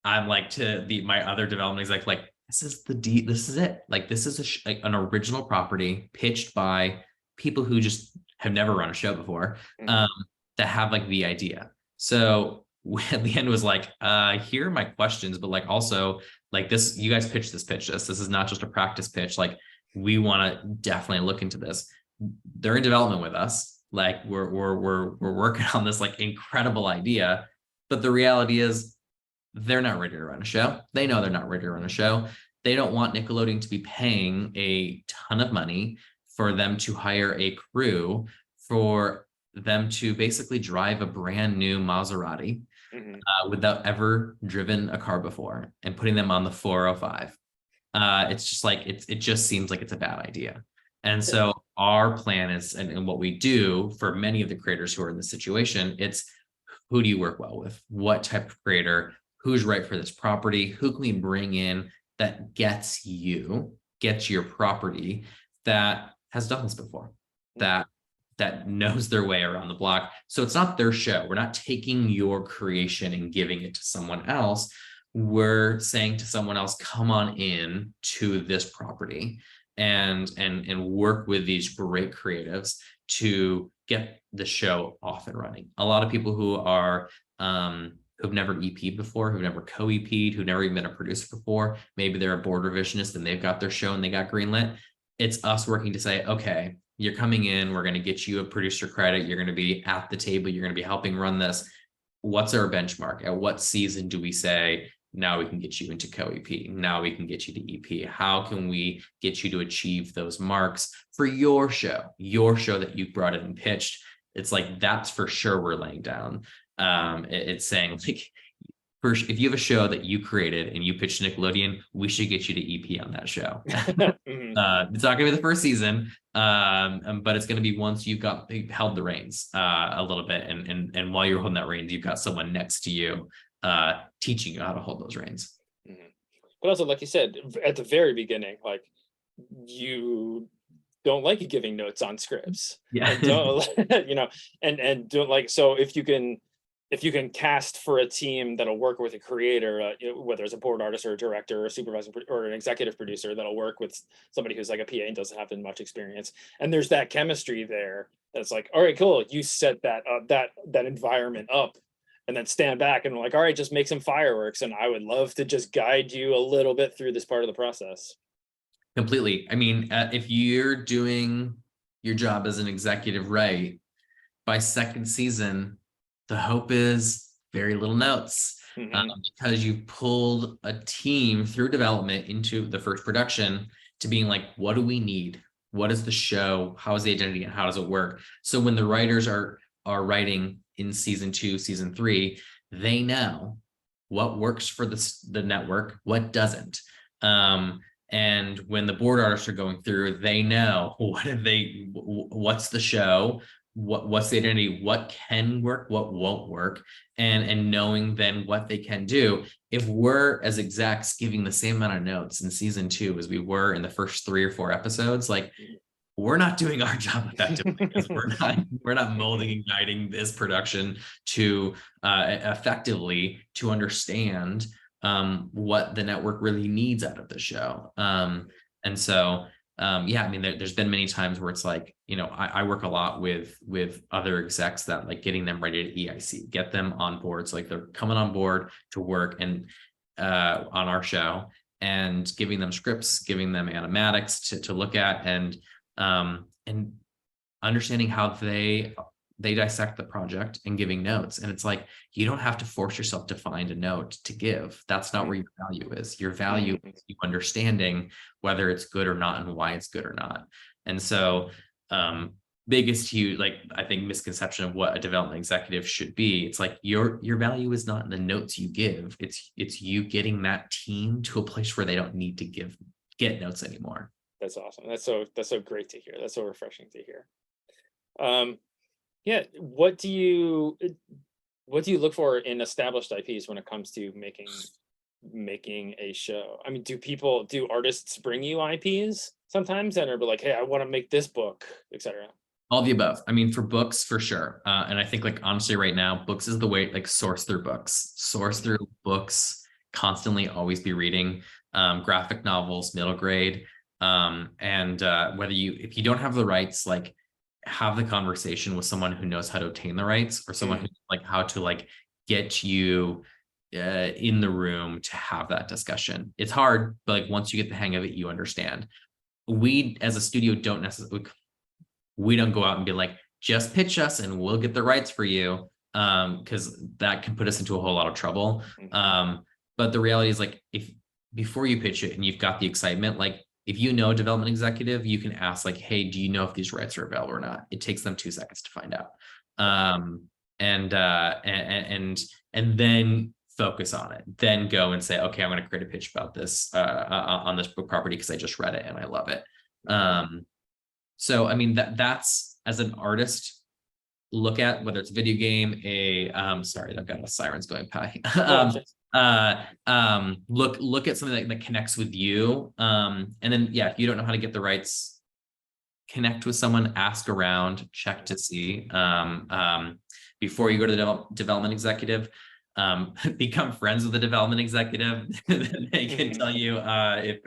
I'm like to my other development exec, like, this is it. Like, this is like an original property pitched by people who just have never run a show before, that have like the idea. So at the end was like, here are my questions, but like also like this, you guys pitch this. This is not just a practice pitch. Like, we want to definitely look into this. They're in development with us. Like we're working on this like incredible idea, but the reality is they're not ready to run a show. They know they're not ready to run a show. They don't want Nickelodeon to be paying a ton of money for them to hire a crew for them to basically drive a brand new Maserati without ever driven a car before and putting them on the 405. It's just like, it just seems like it's a bad idea. And so our plan is, and what we do for many of the creators who are in this situation, it's who do you work well with? What type of creator? Who's right for this property? Who can we bring in that gets your property, that has done this before, that knows their way around the block. So it's not their show. We're not taking your creation and giving it to someone else. We're saying to someone else, come on in to this property and work with these great creatives to get the show off and running. A lot of people who are who've never EP'd before, who've never co-EP'd, who've never even been a producer before, maybe they're a board revisionist and they've got their show and they got greenlit. It's us working to say, okay, you're coming in, we're going to get you a producer credit, you're going to be at the table, you're going to be helping run this. What's our benchmark? At what season do we say, now we can get you into co-EP, now we can get you to EP? How can we get you to achieve those marks for your show that you brought in and pitched? It's like, that's for sure we're laying down. It's saying like, first, if you have a show that you created and you pitched to Nickelodeon, we should get you to EP on that show. It's not gonna be the first season, but it's gonna be once you've held the reins a little bit, and while you're holding that reins, you've got someone next to you teaching you how to hold those reins. But also, like you said at the very beginning, like, you don't like giving notes on scripts. Yeah. And don't, you know, and don't like, so if you can cast for a team that'll work with a creator, whether it's a board artist or a director or a supervisor or an executive producer that'll work with somebody who's like a PA and doesn't have much experience, and there's that chemistry there, that's like, all right, cool, you set that that environment up, and then stand back and like, all right, just make some fireworks, and I would love to just guide you a little bit through this part of the process. Completely. I mean, if you're doing your job as an executive right, by second season, the hope is very little notes, because you've pulled a team through development into the first production to being like, what do we need? What is the show? How is the identity and how does it work? So when the writers are writing in season 2, season 3, they know what works for the network, what doesn't. And when the board artists are going through, they know what's the show, what's the identity, what can work, what won't work, and knowing then what they can do. If we're as execs giving the same amount of notes in season 2 as we were in the first 3 or 4 episodes, like, we're not doing our job effectively, because we're not molding and guiding this production to effectively to understand what the network really needs out of the show. And so yeah, I mean, there's been many times where it's like, you know, I work a lot with other execs that like getting them ready to EIC, get them on board. So like they're coming on board to work and on our show, and giving them scripts, giving them animatics to look at, and understanding how they dissect the project and giving notes. And it's like, you don't have to force yourself to find a note to give. That's not where your value is. Your value is you understanding whether it's good or not and why it's good or not. And so biggest huge, like, I think, misconception of what a development executive should be. It's like your value is not in the notes you give. It's you getting that team to a place where they don't need to get notes anymore. That's awesome. That's so great to hear. That's so refreshing to hear. Yeah, what do you look for in established IPs when it comes to making a show? I mean, do artists bring you IPs sometimes and are like, hey, I want to make this book, etc.? All the above. I mean, for books, for sure. And I think, like, honestly, right now, books is the way, like, source through books, constantly always be reading, graphic novels, middle grade. And if you don't have the rights, like, have the conversation with someone who knows how to obtain the rights, or someone who, like, how to, like, get you in the room to have that discussion. It's hard, but, like, once you get the hang of it, you understand. We as a studio don't necessarily, we don't go out and be like, just pitch us and we'll get the rights for you, because that can put us into a whole lot of trouble. But the reality is, like, if before you pitch it and you've got the excitement, like, if you know a development executive, you can ask, like, hey, do you know if these rights are available or not? It takes them 2 seconds to find out. And then focus on it. Then go and say, okay, I'm going to create a pitch about this on this book property because I just read it and I love it. So, I mean, that's, as an artist, look at whether it's a video game, sorry, I've got the sirens going by. Look at something that connects with you. And then, yeah, if you don't know how to get the rights, connect with someone, ask around, check to see, before you go to the development executive. Become friends with the development executive. They can tell you if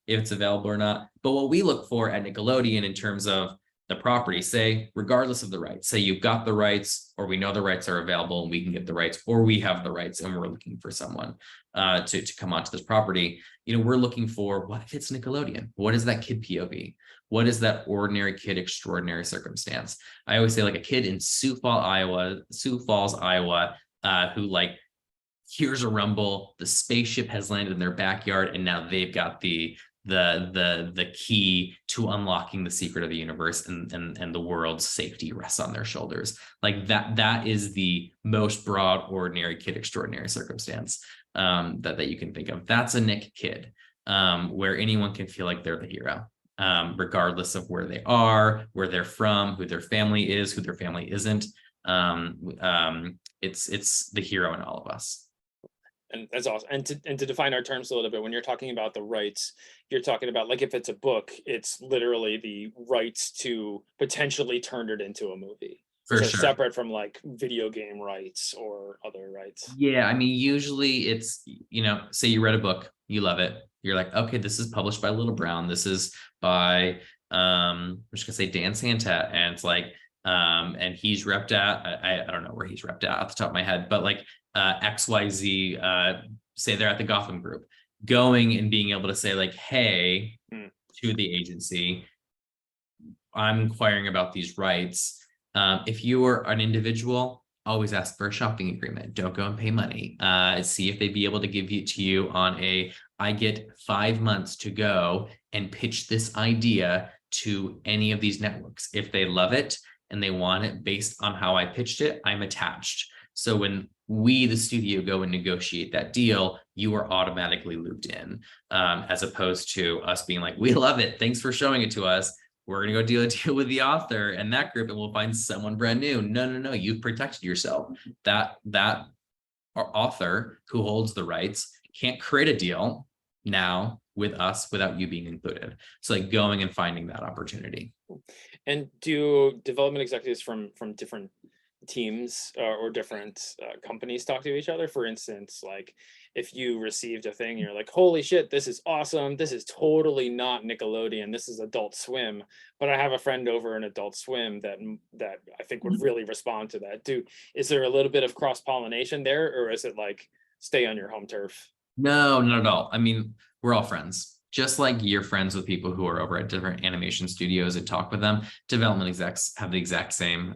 it's available or not. But what we look for at Nickelodeon in terms of the property, say, regardless of the rights, say you've got the rights, or we know the rights are available and we can get the rights, or we have the rights and we're looking for someone to come onto this property. You know, we're looking for, what if it's Nickelodeon? What is that kid POV? What is that ordinary kid extraordinary circumstance? I always say, like, a kid in Sioux Falls, Iowa, who, like, hears a rumble, the spaceship has landed in their backyard, and now they've got the key to unlocking the secret of the universe, and the world's safety rests on their shoulders. Like, that is the most broad, ordinary kid extraordinary circumstance that you can think of. That's a Nick kid, where anyone can feel like they're the hero, regardless of where they are, where they're from, who their family is, who their family isn't. It's the hero in all of us. And that's awesome. And to define our terms a little bit, when you're talking about the rights, you're talking about, like, if it's a book, it's literally the rights to potentially turn it into a movie. For so sure. Separate from, like, video game rights or other rights. Yeah, I mean, usually it's, say you read a book, you love it. You're like, okay, this is published by Little Brown. This is by, I'm just gonna say Dan Santat, and it's like, and he's repped at, I don't know where he's repped at off the top of my head, but, like, XYZ, say they're at the Gotham Group, going and being able to say, like, hey, to the agency, I'm inquiring about these rights. If you are an individual, always ask for a shopping agreement. Don't go and pay money. See if they'd be able to give it to you on I get 5 months to go and pitch this idea to any of these networks. If they love it and they want it based on how I pitched it, I'm attached. So when we, the studio, go and negotiate that deal, you are automatically looped in, as opposed to us being like, we love it, thanks for showing it to us, we're gonna go do a deal with the author and that group and we'll find someone brand new. No, you've protected yourself. That author who holds the rights can't create a deal now with us without you being included. So, like, going and finding that opportunity. And do development executives from different teams or different companies talk to each other? For instance, like, if you received a thing, you're like, holy shit, this is awesome, this is totally not Nickelodeon, this is Adult Swim, but I have a friend over in Adult Swim that I think would really respond to that. Is there a little bit of cross-pollination there, or is it like, stay on your home turf? No, not at all. I mean, we're all friends. Just like you're friends with people who are over at different animation studios and talk with them, development execs have the exact same.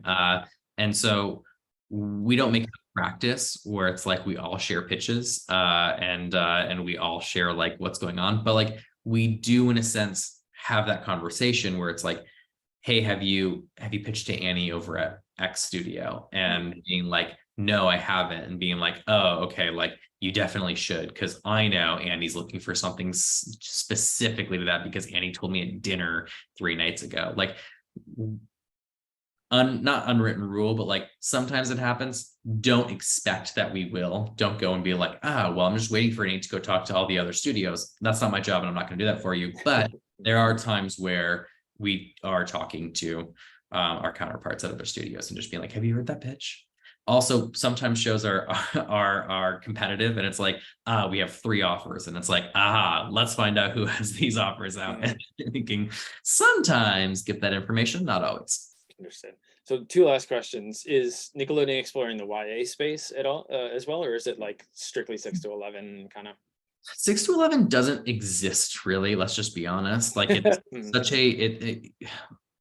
And so we don't make it a practice where it's like we all share pitches and we all share, like, what's going on. But, like, we do, in a sense, have that conversation where it's like, hey, have you pitched to Annie over at X studio? And being like, no, I haven't. And being like, oh, okay, like you definitely should, because I know Annie's looking for something specifically to that, because Annie told me at dinner 3 nights ago. Like, not unwritten rule, but like sometimes it happens. Don't expect that we will. Don't go and be like, well, I'm just waiting for Annie to go talk to all the other studios. That's not my job, and I'm not going to do that for you. But there are times where we are talking to our counterparts at other studios and just being like, have you heard that pitch? Also, sometimes shows are competitive, and it's like, we have 3 offers, and it's like, let's find out who has these offers out. And thinking sometimes get that information, not always. Understood. So 2 last questions. Is Nickelodeon exploring the YA space at all as well, or is it like strictly 6 to 11 kind of? 6 to 11 doesn't exist really. Let's just be honest. Like it's such a,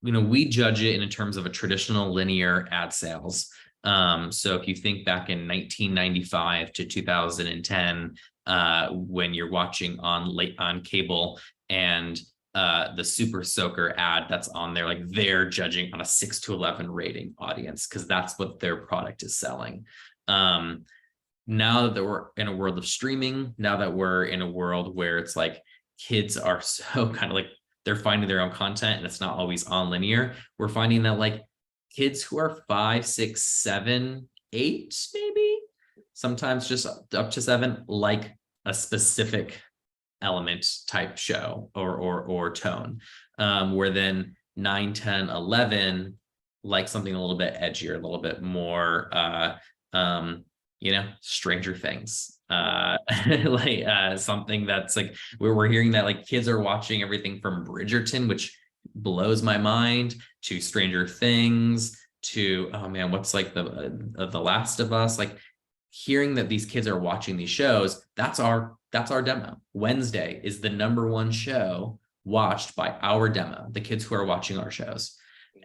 we judge it in terms of a traditional linear ad sales. So if you think back in 1995 to 2010, when you're watching on cable, and the Super Soaker ad that's on there, like they're judging on a 6 to 11 rating audience, because that's what their product is selling. Now that we're in a world of streaming, now that we're in a world where it's like kids are so kind of like they're finding their own content and it's not always on linear, we're finding that like kids who are 5, 6, 7, 8, maybe sometimes just up to 7, like a specific element type show or tone, where then 9, 10, 11 like something a little bit edgier, a little bit more Stranger Things, something that's like where we're hearing that like kids are watching everything from Bridgerton, which blows my mind, to Stranger Things, to what's like the Last of Us. Like hearing that these kids are watching these shows, that's our demo. Wednesday is the #1 show watched by our demo, the kids who are watching our shows.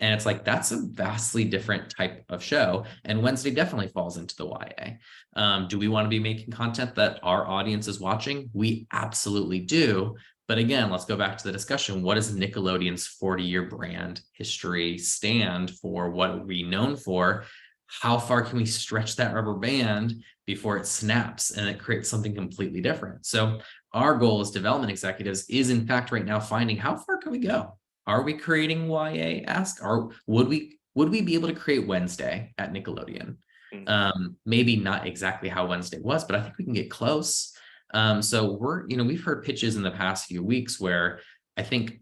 And it's like, that's a vastly different type of show. And Wednesday definitely falls into the YA. Do we want to be making content that our audience is watching? We absolutely do. But again, let's go back to the discussion. What does Nickelodeon's 40-year brand history stand for? What are we known for? How far can we stretch that rubber band before it snaps and it creates something completely different? So our goal as development executives is, in fact, right now finding how far can we go? Are we creating YA-esque? Or would we be able to create Wednesday at Nickelodeon? Maybe not exactly how Wednesday was, but I think we can get close. So we've heard pitches in the past few weeks where I think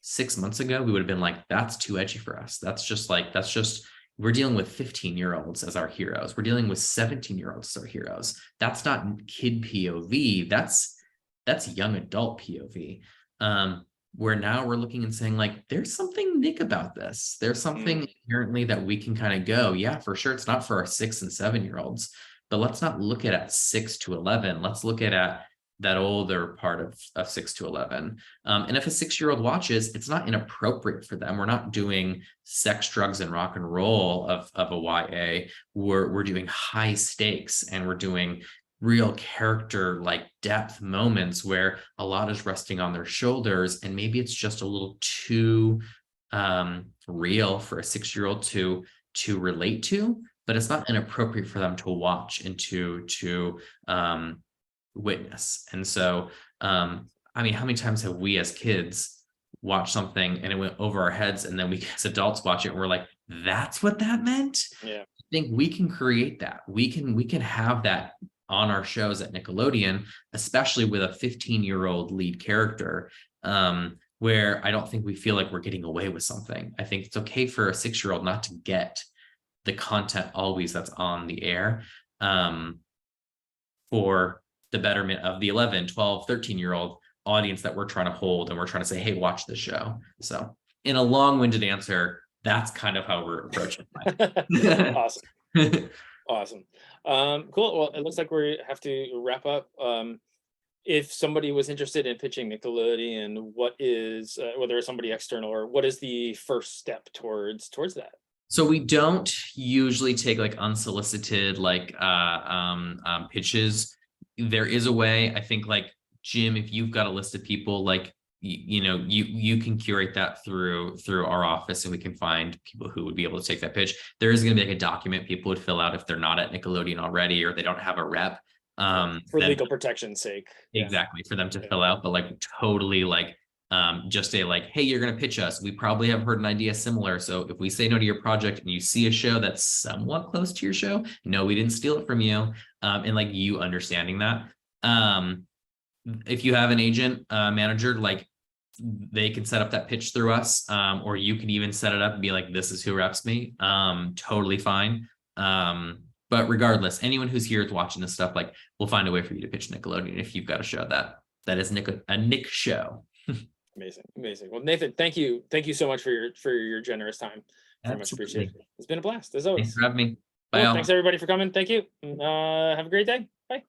6 months ago we would have been like, that's too edgy for us. We're dealing with 15-year-olds as our heroes. We're dealing with 17-year-olds as our heroes. That's not kid POV. That's young adult POV. Where now we're looking and saying like, there's something Nick about this. There's something inherently that we can kind of go, yeah, for sure. It's not for our 6 and 7-year-olds, but let's not look at 6 to 11. Let's look at that older part of 6 to 11. And if a 6-year-old watches, it's not inappropriate for them. We're not doing sex, drugs, and rock and roll of a YA. We're doing high stakes, and we're doing real character like depth moments where a lot is resting on their shoulders, and maybe it's just a little too real for a 6-year-old to relate to, but it's not inappropriate for them to watch and to witness. And so how many times have we as kids watched something and it went over our heads, and then we as adults watch it and we're like, that's what that meant? Yeah. I think we can create that. We can have that on our shows at Nickelodeon, especially with a 15-year-old lead character, where I don't think we feel like we're getting away with something. I think it's okay for a 6-year-old not to get the content always that's on the air, for the betterment of the 11, 12, 13-year-old audience that we're trying to hold, and we're trying to say, hey, watch this show. So in a long-winded answer, that's kind of how we're approaching it. Awesome. Awesome. Cool. Well, it looks like we have to wrap up. If somebody was interested in pitching Nickelodeon, what is whether it's somebody external, or what is the first step towards that? So we don't usually take like unsolicited pitches. There is a way. I think like, Jim, if you've got a list of people, like you can curate that through our office, and we can find people who would be able to take that pitch. There is going to be like a document people would fill out if they're not at Nickelodeon already, or they don't have a rep. For then legal protection's sake. exactly, for them to fill out, but like totally like just a like, hey, you're going to pitch us. We probably have heard an idea similar. So if we say no to your project and you see a show that's somewhat close to your show, no, we didn't steal it from you. And like you understanding that. If you have an agent manager, like they can set up that pitch through us, or you can even set it up and be like, this is who reps me. Totally fine. But regardless, anyone who's here is watching this stuff, like we'll find a way for you to pitch Nickelodeon if you've got a show that is a Nick show. Amazing. Well, Nathan, thank you so much for your generous time. Very much appreciated. It's been a blast as always. Thanks for having me. Bye. Well, thanks everybody for coming. Thank you. Have a great day. Bye.